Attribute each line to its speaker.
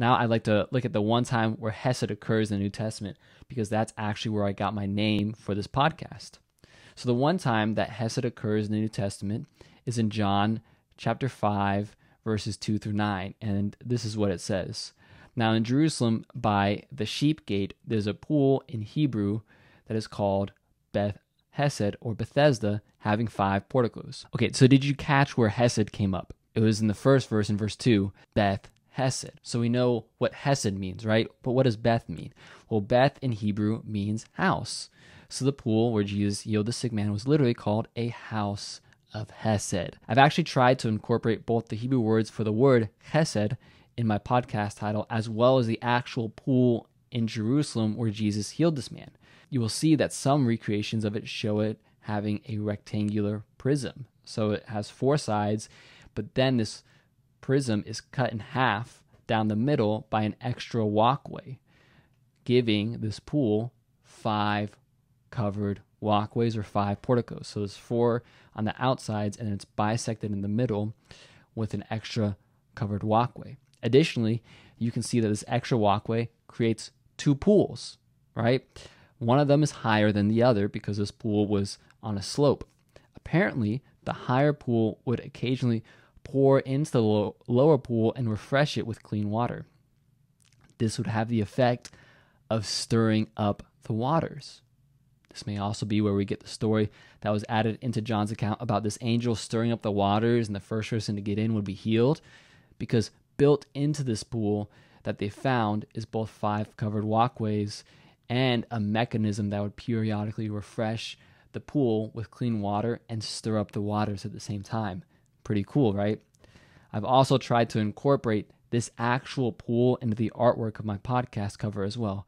Speaker 1: now I'd like to look at the one time where hesed occurs in the New Testament, because that's actually where I got my name for this podcast. So the one time that hesed occurs in the New Testament is in John chapter 5, verses 2 through 9. And this is what it says. Now in Jerusalem by the sheep gate, there's a pool in Hebrew that is called Beth Hesed or Bethesda, having 5 porticos. Okay, so did you catch where hesed came up? It was in the first verse, in verse 2, Beth Hesed. So we know what hesed means, right? But what does Beth mean? Well, Beth in Hebrew means house. So the pool where Jesus healed the sick man was literally called a house of hesed. I've actually tried to incorporate both the Hebrew words for the word hesed in my podcast title, as well as the actual pool in Jerusalem where Jesus healed this man. You will see that some recreations of it show it having a rectangular prism. So it has 4 sides, but then this prism is cut in half down the middle by an extra walkway, giving this pool 5 covered walkways or 5 porticos. So there's 4 on the outsides, and it's bisected in the middle with an extra covered walkway. Additionally, you can see that this extra walkway creates 2 pools, right? One of them is higher than the other because this pool was on a slope. Apparently, the higher pool would occasionally pour into the lower pool and refresh it with clean water. This would have the effect of stirring up the waters. This may also be where we get the story that was added into John's account about this angel stirring up the waters, and the first person to get in would be healed, because built into this pool that they found is both 5 covered walkways and a mechanism that would periodically refresh the pool with clean water and stir up the waters at the same time. Pretty cool, right? I've also tried to incorporate this actual pool into the artwork of my podcast cover as well.